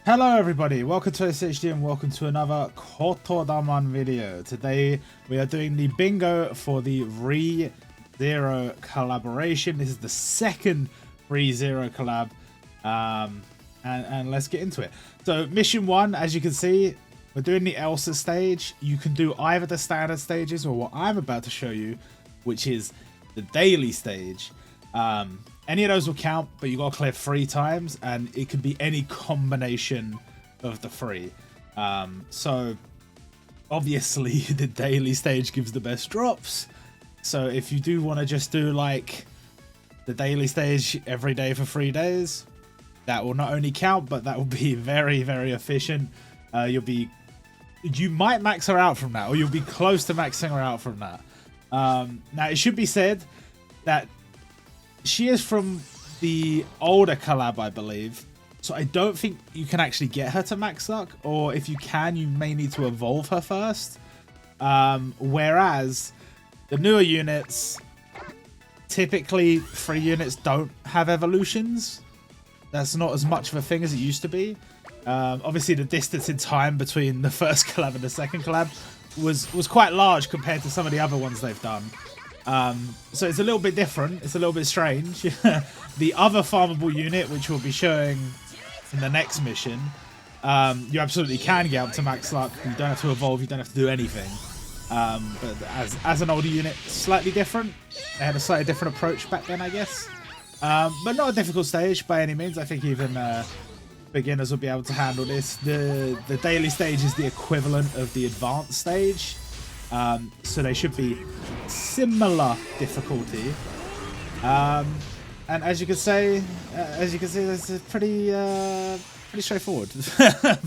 Hello everybody, welcome to OriginalContentHD and welcome to another Kotodaman video. Today we are doing the bingo for the ReZero collaboration. This is the second ReZero collab, and let's get into it. So mission 1, as you can see, we're doing the Elsa stage. You can do either the standard stages or what I'm about to show you, which is the daily stage. Any of those will count, but you gotta clear 3 times, and it can be any combination of the 3. So obviously the daily stage gives the best drops. So if you do want to just do like the daily stage every day for 3 days, that will not only count, but that will be very, very efficient. You might max her out from that, or you'll be close to maxing her out from that. Now it should be said that she is from the older collab, I believe, so I don't think you can actually get her to max luck, or if you can, you may need to evolve her first. Whereas the newer units, typically 3 units don't have evolutions. That's not as much of a thing as it used to be. Obviously the distance in time between the first collab and the second collab was quite large compared to some of the other ones they've done. So it's a little bit different. It's a little bit strange. The other farmable unit, which we'll be showing in the next mission, you absolutely can get up to max luck. You don't have to evolve. You don't have to do anything. But as an older unit, slightly different. They had a slightly different approach back then, I guess. But not a difficult stage by any means. I think even beginners will be able to handle this. The daily stage is the equivalent of the advanced stage. So they should be similar difficulty, and as you can see, this is pretty straightforward.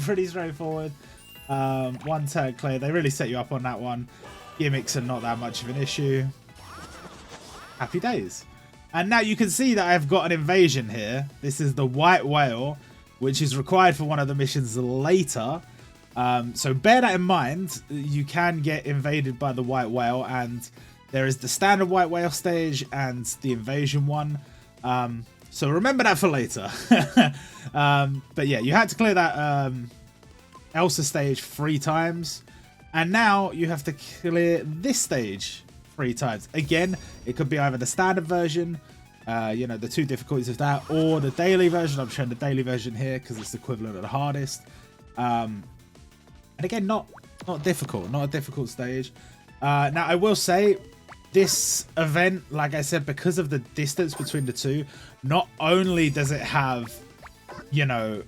Pretty straightforward. 1 turn clear. They really set you up on that one. Gimmicks are not that much of an issue. Happy days. And now you can see that I've got an invasion here. This is the white whale, which is required for one of the missions later. So bear that in mind. You can get invaded by the white whale, and there is the standard white whale stage and the invasion one. So remember that for later. But yeah, you had to clear that Elsa stage 3 times, and now you have to clear this stage 3 times. Again, it could be either the standard version, you know, the 2 difficulties of that, or the daily version. I'm showing the daily version here because it's the equivalent of the hardest. And again, not difficult, not a difficult stage. Now I will say, this event, like I said, because of the distance between the 2, not only does it have, you know,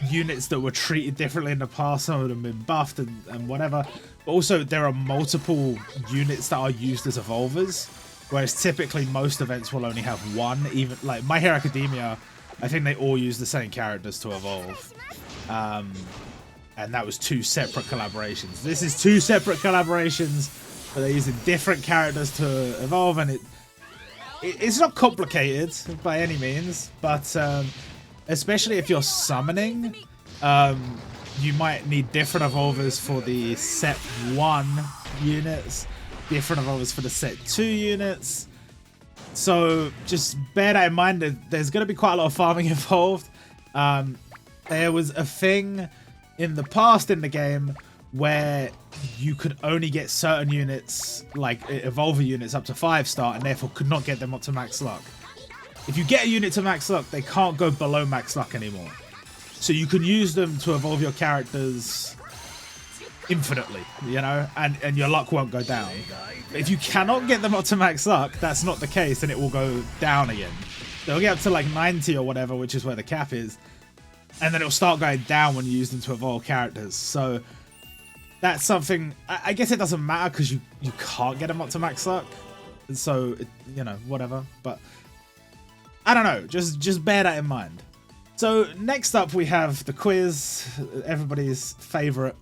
units that were treated differently in the past, some of them been buffed and whatever, but also there are multiple units that are used as evolvers, whereas typically most events will only have 1. Even like My Hero Academia, I think they all use the same characters to evolve. And that was 2 separate collaborations. This is 2 separate collaborations, but they're using different characters to evolve, and it's not complicated by any means, but especially if you're summoning, you might need different evolvers for the set 1 units, different evolvers for the set 2 units. So just bear that in mind. There's going to be quite a lot of farming involved. There was a thing in the past in the game where you could only get certain units, like evolver units, up to 5-star, and therefore could not get them up to max luck. If you get a unit to max luck, they can't go below max luck anymore. So you can use them to evolve your characters infinitely, you know, and your luck won't go down. But if you cannot get them up to max luck, that's not the case, and it will go down again. They'll get up to like 90 or whatever, which is where the cap is. And then it'll start going down when you use them to evolve characters. So that's something, I guess it doesn't matter because you can't get them up to max luck. So, you know, whatever. But I don't know. Just bear that in mind. So next up we have the quiz. Everybody's favorite.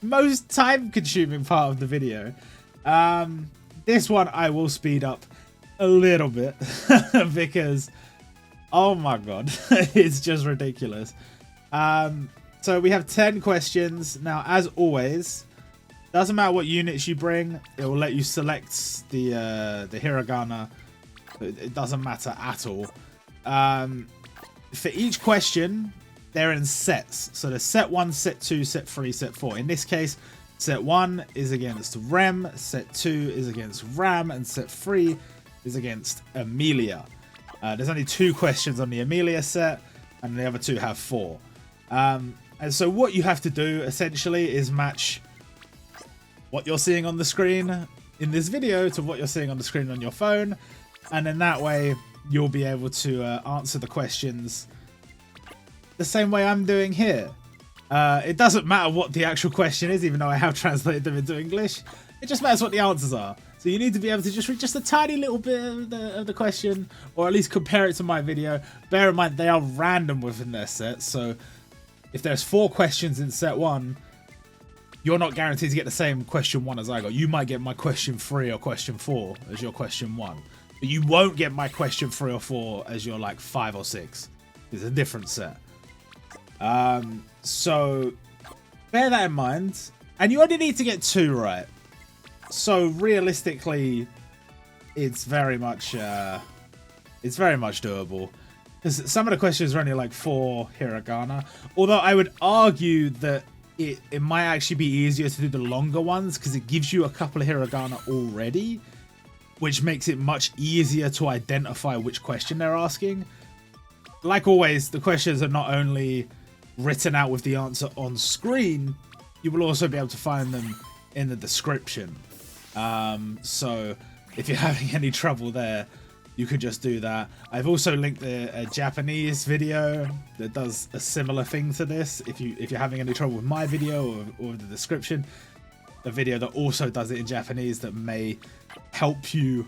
Most time consuming part of the video. This one I will speed up a little bit because, oh my god, it's just ridiculous. So we have 10 questions. Now, as always, doesn't matter what units you bring, it will let you select the hiragana. It doesn't matter at all. for each question, they're in sets. So there's set 1, set 2, set 3, set 4. In this case, set 1 is against Rem, set 2 is against Ram, and set 3 is against Amelia. There's only 2 questions on the Amelia set, and the other 2 have 4. And so what you have to do, essentially, is match what you're seeing on the screen in this video to what you're seeing on the screen on your phone. And then that way, you'll be able to answer the questions the same way I'm doing here. It doesn't matter what the actual question is, even though I have translated them into English. It just matters what the answers are. So you need to be able to just read just a tiny little bit of the question, or at least compare it to my video. Bear in mind, they are random within their sets. So if there's 4 questions in set 1, you're not guaranteed to get the same question 1 as I got. You might get my question 3 or question 4 as your question 1. But you won't get my question 3 or 4 as your like 5 or 6. It's a different set. So bear that in mind. And you only need to get 2 right. So realistically, it's very much doable. Because some of the questions are only like 4 hiragana. Although I would argue that it might actually be easier to do the longer ones because it gives you a couple of hiragana already, which makes it much easier to identify which question they're asking. Like always, the questions are not only written out with the answer on screen, you will also be able to find them in the description. So if you're having any trouble there, you could just do that. I've also linked a Japanese video that does a similar thing to this. If you're having any trouble with my video or the description, a video that also does it in Japanese that may help you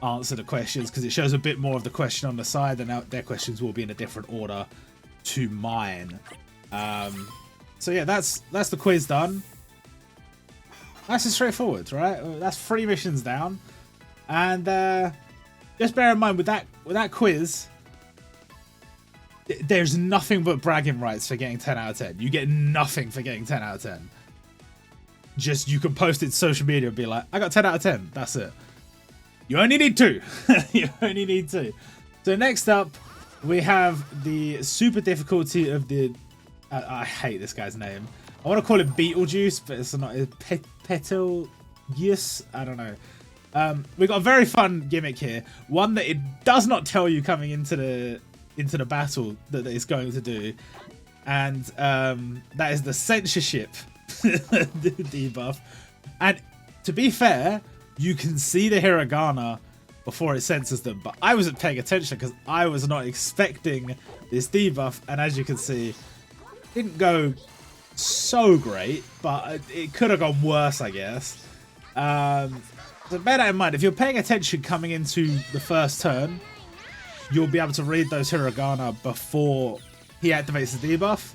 answer the questions, because it shows a bit more of the question on the side, and their questions will be in a different order to mine. So yeah, that's the quiz done. Nice and straightforward, right? That's 3 missions down, and just bear in mind with that quiz, there's nothing but bragging rights for getting 10 out of 10. You get nothing for getting 10 out of 10. Just you can post it to social media and be like, I got 10 out of 10. That's it. You only need 2. You only need 2. So next up, we have the super difficulty of the. I hate this guy's name. I want to call it Beetlejuice, but it's not. It's Petelgeuse. I don't know. We got a very fun gimmick here. One that it does not tell you coming into the battle that it's going to do, and that is the censorship debuff. And to be fair, you can see the hiragana before it censors them, but I wasn't paying attention because I was not expecting this debuff, and as you can see, it didn't go so great, but it could have gone worse, I guess. So bear that in mind. If you're paying attention coming into the first turn, you'll be able to read those hiragana before he activates the debuff,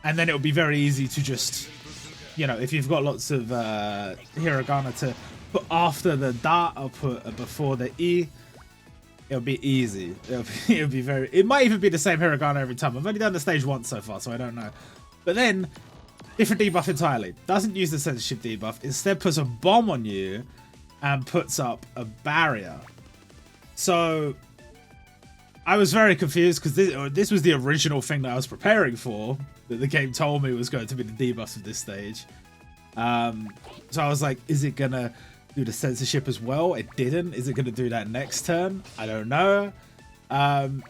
and then it'll be very easy to just, you know, if you've got lots of hiragana to put after the da or put before the e, it'll be easy. It'll be very. It might even be the same hiragana every time. I've only done the stage once so far, so I don't know. But then, different debuff entirely. Doesn't use the censorship debuff. Instead, puts a bomb on you and puts up a barrier. So I was very confused because this was the original thing that I was preparing for, that the game told me was going to be the debuffs of this stage. So I was like, is it gonna do the censorship as well? It didn't. Is it gonna do that next turn? I don't know.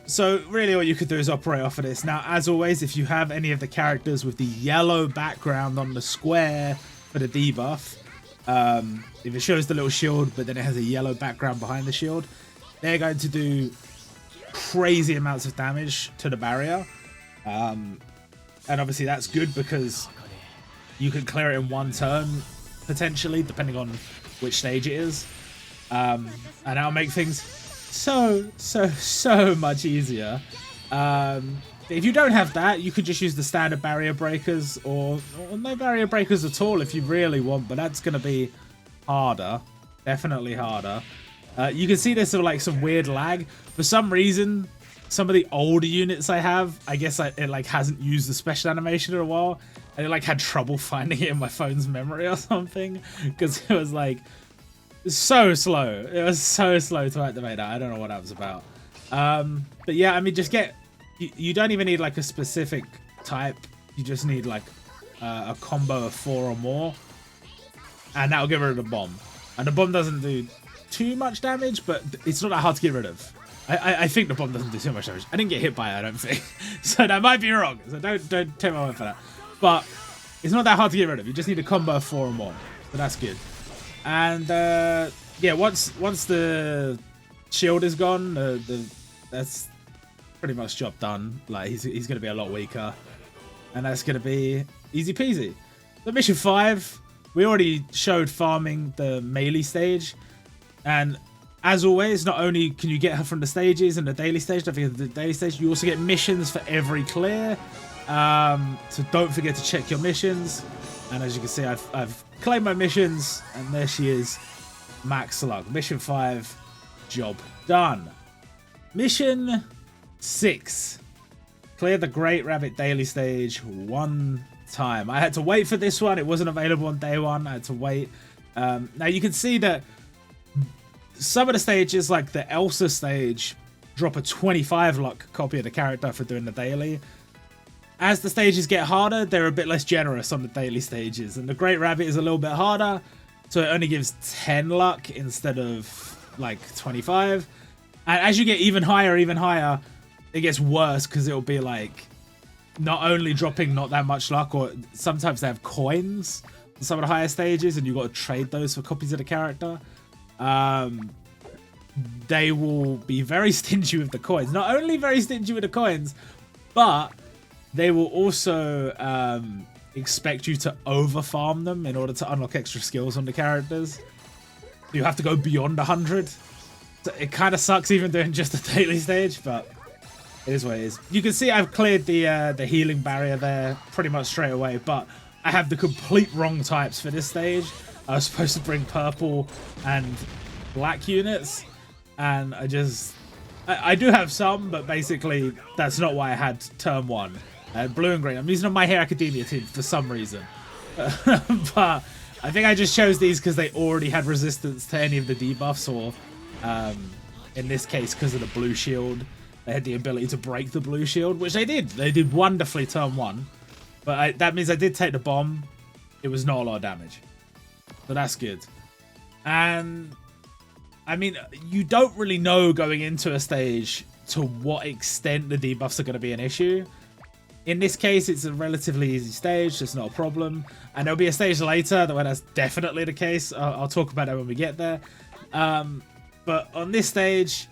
So really all you could do is operate off of this. Now, as always, if you have any of the characters with the yellow background on the square for the debuff, if it shows the little shield but then it has a yellow background behind the shield, they're going to do crazy amounts of damage to the barrier. And obviously that's good because you can clear it in 1 turn potentially, depending on which stage it is. And that'll make things so much easier. If you don't have that, you could just use the standard barrier breakers, or no barrier breakers at all if you really want, but that's going to be harder. Definitely harder. You can see there's sort of like some weird lag. For some reason, some of the older units I have, I guess it like hasn't used the special animation in a while, and it like had trouble finding it in my phone's memory or something, because it was like so slow. It was so slow to activate that. I don't know what that was about. But yeah, I mean, just get... You don't even need like a specific type. You just need like a combo of 4 or more. And that'll get rid of the bomb. And the bomb doesn't do too much damage, but it's not that hard to get rid of. I think the bomb doesn't do too much damage. I didn't get hit by it, I don't think. So that might be wrong. So don't take my word for that. But it's not that hard to get rid of. You just need a combo of 4 or more. So that's good. And yeah, once the shield is gone, that's pretty much job done. Like he's gonna be a lot weaker. And that's gonna be easy peasy. The mission 5, we already showed farming the melee stage. And as always, not only can you get her from the stages and the daily stage, don't forget the daily stage, you also get missions for every clear. So don't forget to check your missions. And as you can see, I've claimed my missions, and there she is, max slug. Mission 5, job done. Mission 6, clear the Great Rabbit daily stage 1 time. I had to wait for this one. It wasn't available on day 1. I had to wait. Now you can see that some of the stages, like the Elsa stage, drop a 25 luck copy of the character for doing the daily. As the stages get harder, they're a bit less generous on the daily stages. And the Great Rabbit is a little bit harder, so it only gives 10 luck instead of like 25. And as you get even higher, it gets worse because it'll be like not only dropping not that much luck, or sometimes they have coins on some of the higher stages and you've got to trade those for copies of the character. They will be very stingy with the coins. Not only very stingy with the coins, but they will also expect you to over farm them in order to unlock extra skills on the characters. You have to go beyond 100. So it kind of sucks even doing just a daily stage, but it is what it is. You can see I've cleared the healing barrier there pretty much straight away, but I have the complete wrong types for this stage. I was supposed to bring purple and black units, and I do have some, but basically that's not why I had turn 1. Blue and green. I'm using on My Hero Academia team for some reason. But I think I just chose these because they already had resistance to any of the debuffs, or in this case, because of the blue shield, they had the ability to break the blue shield, which they did. They did wonderfully turn 1. But that means I did take the bomb. It was not a lot of damage. So that's good. And I mean, you don't really know going into a stage to what extent the debuffs are going to be an issue. In this case, it's a relatively easy stage, so it's not a problem. And there'll be a stage later where that's definitely the case. I'll talk about that when we get there. But on this stage,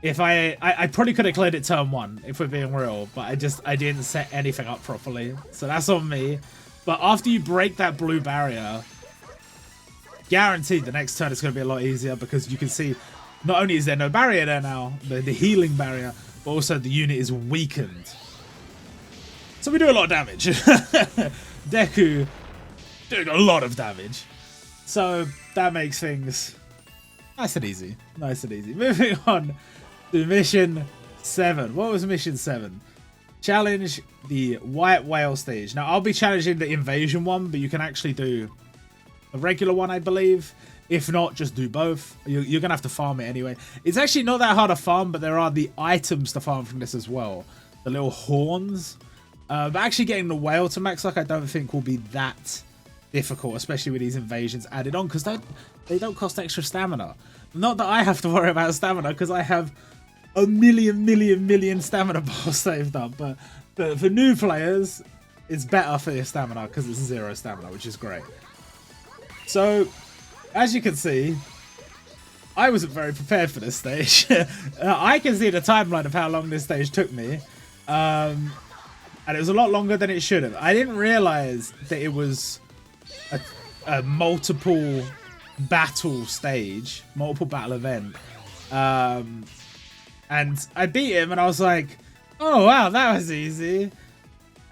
if I probably could have cleared it turn 1, if we're being real, but I didn't set anything up properly. So that's on me. But after you break that blue barrier, guaranteed the next turn is going to be a lot easier, because you can see not only is there no barrier there now, the healing barrier, but also the unit is weakened. So we do a lot of damage. Deku doing a lot of damage. So that makes things nice and easy. Nice and easy. Moving on to mission 7. What was mission 7? Challenge the White Whale stage. Now, I'll be challenging the invasion one, but you can actually do a regular one, I believe. If not, just do both. You're going to have to farm it anyway. It's actually not that hard to farm, but there are the items to farm from this as well. The little horns. But actually getting the whale to max luck, I don't think will be that difficult, especially with these invasions added on, because they don't cost extra stamina. Not that I have to worry about stamina, because I have a million stamina bars saved up. But for new players, it's better for your stamina because it's 0 stamina, which is great. So, as you can see, I wasn't very prepared for this stage. I can see the timeline of how long this stage took me. And it was a lot longer than it should have. I didn't realize that it was a multiple battle stage, multiple battle event. And I beat him and I was like, oh wow, that was easy.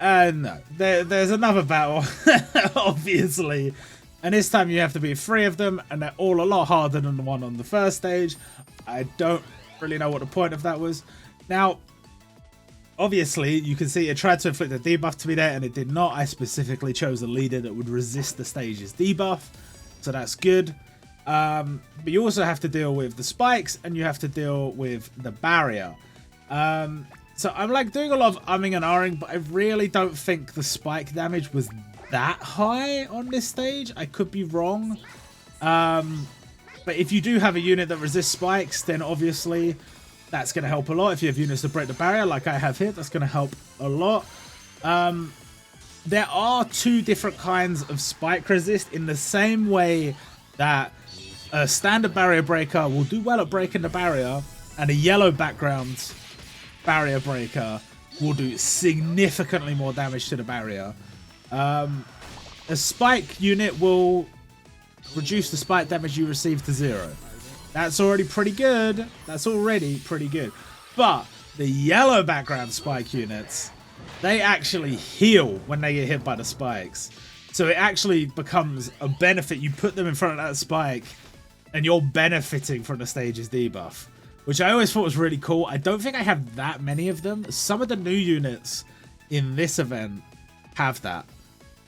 And no, there's another battle, obviously. And this time you have to beat 3 of them, and they're all a lot harder than the one on the first stage. I don't really know what the point of that was. Now, obviously, you can see it tried to inflict a debuff to me there, and it did not. I specifically chose a leader that would resist the stage's debuff, so that's good. But you also have to deal with the spikes, and you have to deal with the barrier. So I'm like doing a lot of umming and ahhing, but I really don't think the spike damage was that high on this stage. I could be wrong. But if you do have a unit that resists spikes, then obviously that's going to help a lot. If you have units to break the barrier like I have here, that's going to help a lot. There are two different kinds of spike resist in the same way that a standard barrier breaker will do well at breaking the barrier, and a yellow background barrier breaker will do significantly more damage to the barrier. A spike unit will reduce the spike damage you receive to 0. That's already pretty good. But the yellow background spike units, they actually heal when they get hit by the spikes. So it actually becomes a benefit. You put them in front of that spike and you're benefiting from the stage's debuff, which I always thought was really cool. I don't think I have that many of them. Some of the new units in this event have that.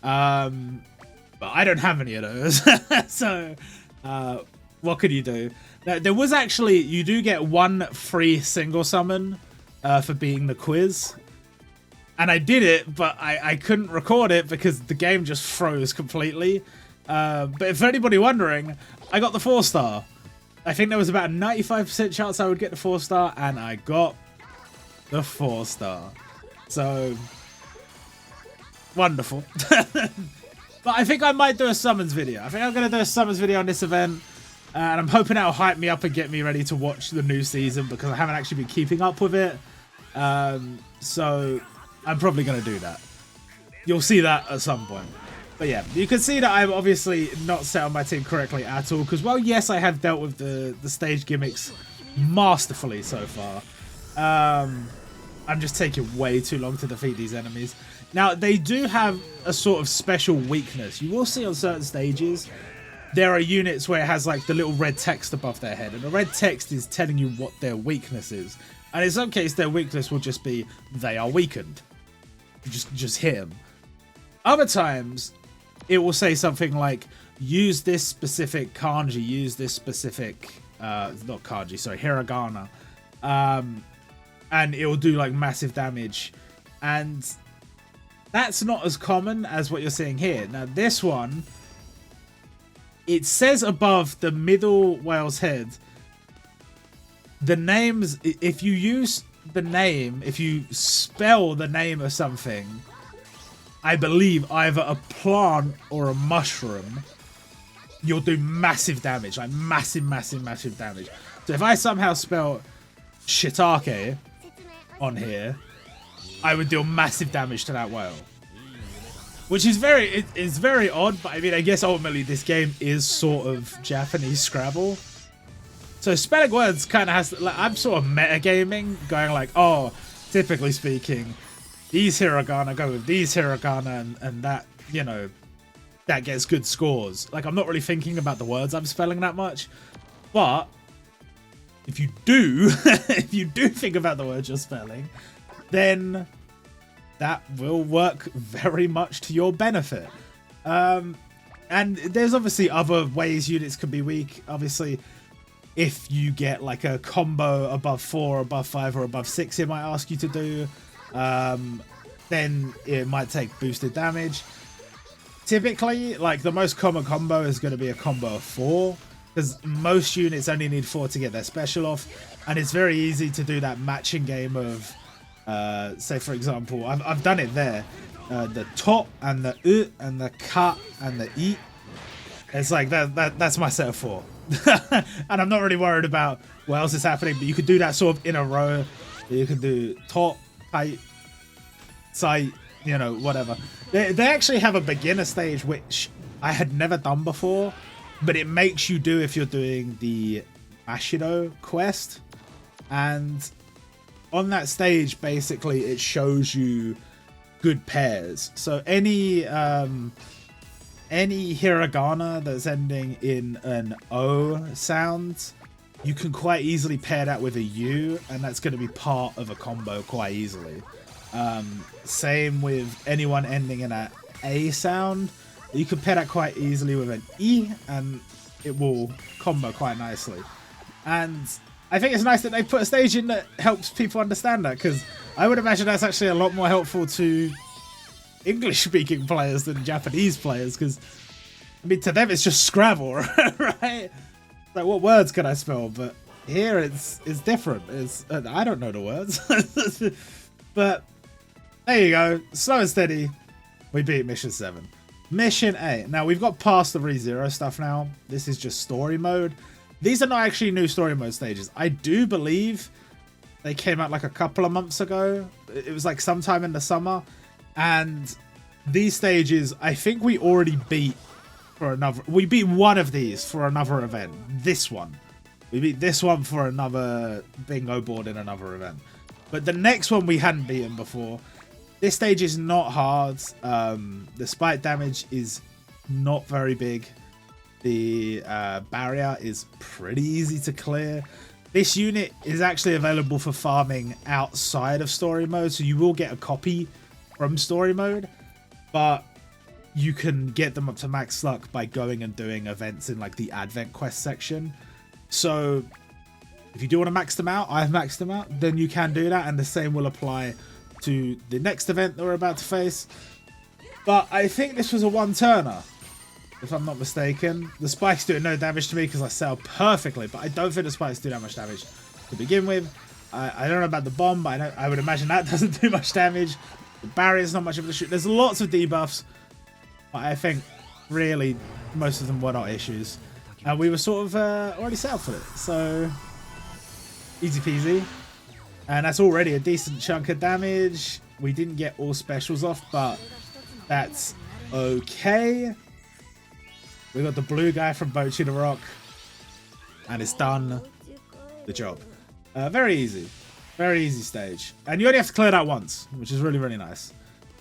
But I don't have any of those. So what could you do? There was actually, you do get one free single summon for beating the quiz. And I did it, but I couldn't record it because the game just froze completely. But if anybody wondering, I got the 4-star. I think there was about a 95% chance I would get the 4-star, and I got the 4-star. So, wonderful. But I think I might do a summons video. I think I'm going to do a summons video on this event. And I'm hoping that'll hype me up and get me ready to watch the new season, because I haven't actually been keeping up with it. So I'm probably going to do that. You'll see that at some point. But yeah, you can see that I'm obviously not set on my team correctly at all. Because, well, yes, I have dealt with the stage gimmicks masterfully so far. I'm just taking way too long to defeat these enemies. Now, they do have a sort of special weakness. You will see on certain stages, there are units where it has like the little red text above their head. And the red text is telling you what their weakness is. And in some cases, their weakness will just be, they are weakened. You just hit them. Other times, it will say something like, use this specific kanji, use this specific, not kanji, sorry, hiragana. And it will do like massive damage. And that's not as common as what you're seeing here. Now, this one, it says above the middle whale's head, the names, if you use the name, if you spell the name of something, I believe either a plant or a mushroom, you'll do massive damage, like massive damage. So if I somehow spell shiitake on here, I would deal massive damage to that whale. Which is it's very odd, but I mean, I guess ultimately this game is sort of Japanese Scrabble. So spelling words kind of has, like, I'm sort of metagaming, going like, oh, typically speaking, these hiragana go with these hiragana, and that, you know, that gets good scores. Like, I'm not really thinking about the words I'm spelling that much, but if you do, if you do think about the words you're spelling, then that will work very much to your benefit. And there's obviously other ways units can be weak. Obviously, if you get like a combo above 4, above 5, or above 6, it might ask you to do, then it might take boosted damage. Typically, like, the most common combo is going to be a combo of 4, because most units only need 4 to get their special off, and it's very easy to do that matching game of, say for example, I've done it there, the to and the u and the ka and the i. It's like that's my set of 4. And I'm not really worried about what else is happening, but you could do that sort of in a row. You can do to, kai, sai, you know, whatever. They actually have a beginner stage, which I had never done before, but it makes you do if you're doing the Ashido quest. And on that stage, basically, it shows you good pairs. So any hiragana that's ending in an O sound, you can quite easily pair that with a U, and that's going to be part of a combo quite easily. Same with anyone ending in an A sound. You can pair that quite easily with an E, and it will combo quite nicely. And I think it's nice that they put a stage in that helps people understand that, because I would imagine that's actually a lot more helpful to English-speaking players than Japanese players, because, I mean, to them it's just Scrabble, right? Like, what words can I spell? But here it's different. I don't know the words. But there you go. Slow and steady. We beat Mission 7. Mission 8. Now, we've got past the ReZero stuff now. This is just story mode. These are not actually new story mode stages. I do believe they came out like a couple of months ago. It was like sometime in the summer. And these stages, I think we already beat for another. We beat one of these for another event. This one. We beat this one for another bingo board in another event. But the next one we hadn't beaten before. This stage is not hard. The spike damage is not very big. The barrier is pretty easy to clear. This unit is actually available for farming outside of story mode, so you will get a copy from story mode, but you can get them up to max luck by going and doing events in like the Advent quest section. So if you do want to max them out, I've maxed them out, then you can do that, and the same will apply to the next event that we're about to face. But I think this was a one-turner, if I'm not mistaken. The spikes do no damage to me because I sell perfectly, but I don't think the spikes do that much damage to begin with. I don't know about the bomb, but I would imagine that doesn't do much damage. The barrier's not much of a shoot. There's lots of debuffs, but I think really most of them were not issues. And we were sort of already set up for it, so easy peasy. And that's already a decent chunk of damage. We didn't get all specials off, but that's okay. We got the blue guy from Bochi the Rock, and it's done the job. Very easy. Very easy stage. And you only have to clear that once, which is really, really nice.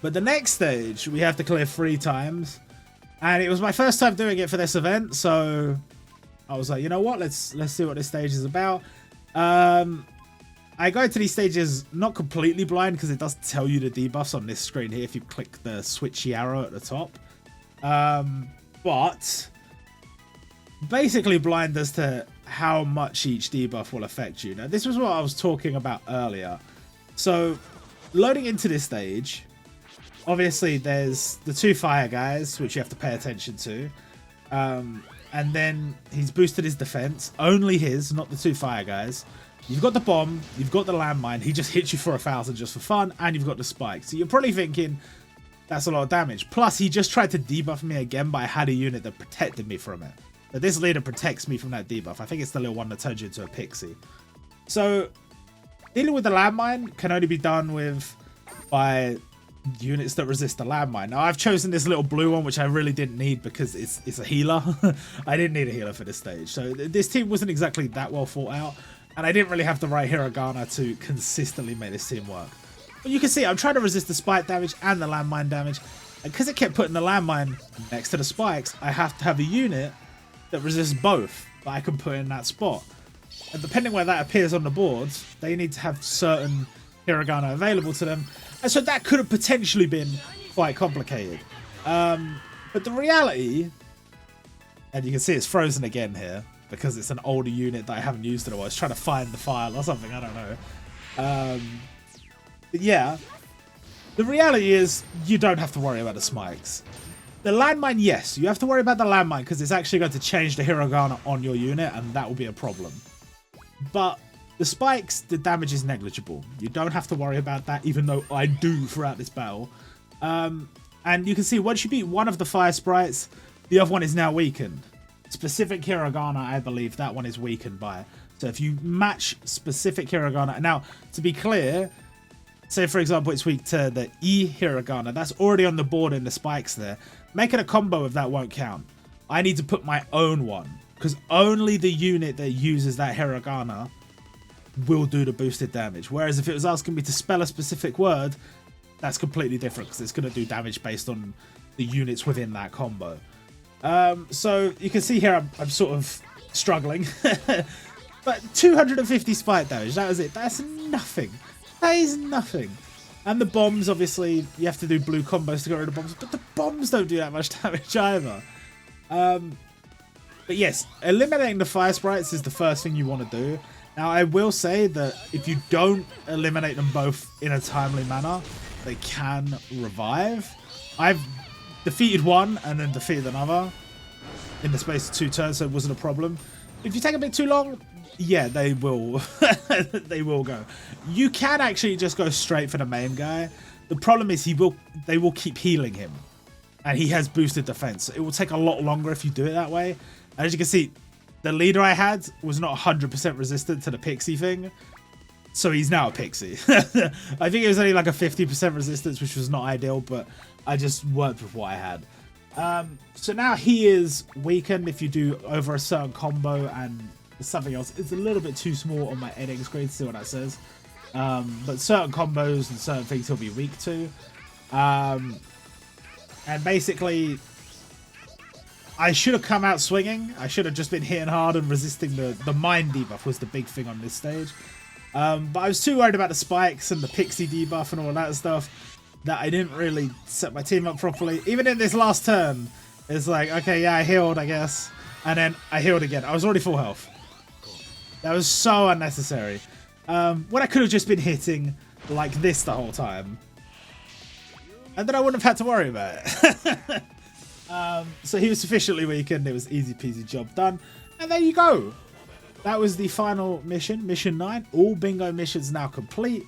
But the next stage, we have to clear 3 times. And it was my first time doing it for this event, so I was like, you know what? Let's see what this stage is about. I go to these stages not completely blind, because it does tell you the debuffs on this screen here if you click the switchy arrow at the top. But basically blind as to how much each debuff will affect you. Now, this was what I was talking about earlier. So, loading into this stage, obviously there's the 2 fire guys, which you have to pay attention to. And then he's boosted his defense. Only his, not the 2 fire guys. You've got the bomb, you've got the landmine, he just hits you for 1,000 just for fun, and you've got the spike. So you're probably thinking, that's a lot of damage. Plus, he just tried to debuff me again, but I had a unit that protected me from it. But this leader protects me from that debuff. I think it's the little one that turns you into a pixie. So, dealing with the landmine can only be done by units that resist the landmine. Now, I've chosen this little blue one, which I really didn't need because it's a healer. I didn't need a healer for this stage. So, this team wasn't exactly that well thought out. And I didn't really have the right hiragana to consistently make this team work. But you can see I'm trying to resist the spike damage and the landmine damage. And because it kept putting the landmine next to the spikes, I have to have a unit that resists both that I can put in that spot. And depending where that appears on the board, they need to have certain hiragana available to them. And so that could have potentially been quite complicated. But the reality, and you can see it's frozen again here, because it's an older unit that I haven't used in a while. It's trying to find the file or something, I don't know. But yeah, the reality is you don't have to worry about the spikes. The landmine, yes, you have to worry about the landmine because it's actually going to change the hiragana on your unit, and that will be a problem. But the spikes, the damage is negligible. You don't have to worry about that, even though I do throughout this battle. And you can see once you beat one of the fire sprites, the other one is now weakened. Specific hiragana, I believe that one is weakened by. So if you match specific hiragana, now to be clear, say for example it's weak to the E hiragana, that's already on the board in the spikes there. Making a combo of that won't count. I need to put my own one, because only the unit that uses that hiragana will do the boosted damage. Whereas if it was asking me to spell a specific word, that's completely different, because it's going to do damage based on the units within that combo. So you can see here I'm sort of struggling. But 250 spike damage, that was it. That's nothing. That is nothing. And the bombs, obviously, you have to do blue combos to get rid of bombs, but the bombs don't do that much damage either. But yes, eliminating the fire sprites is the first thing you want to do. Now, I will say that if you don't eliminate them both in a timely manner, they can revive. I've defeated one and then defeated another in the space of 2 turns, so it wasn't a problem. If you take a bit too long, yeah, they will. They will go. You can actually just go straight for the main guy. The problem is they will keep healing him, and he has boosted defense. It will take a lot longer if you do it that way. And as you can see, the leader I had was not 100% resistant to the pixie thing, so he's now a pixie. I think it was only like a 50% resistance, which was not ideal, but I just worked with what I had. So now he is weakened if you do over a certain combo, and something else. It's a little bit too small on my editing screen to see what that says. But certain combos and certain things he'll be weak to. And basically, I should have come out swinging. I should have just been hitting hard and resisting the mind debuff was the big thing on this stage. But I was too worried about the spikes and the pixie debuff and all that stuff that I didn't really set my team up properly. Even in this last turn, it's like, okay, yeah, I healed, I guess. And then I healed again. I was already full health. That was so unnecessary. When I could have just been hitting like this the whole time. And then I wouldn't have had to worry about it. So he was sufficiently weakened. It was easy peasy, job done. And there you go. That was the final mission, mission 9. All bingo missions now complete.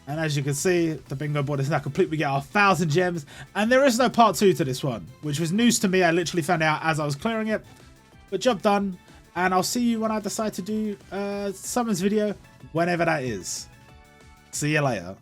And as you can see, the bingo board is now complete. We get our 1,000 gems. And there is no part 2 to this one, which was news to me. I literally found out as I was clearing it. But job done. And I'll see you when I decide to do Summon's video, whenever that is. See you later.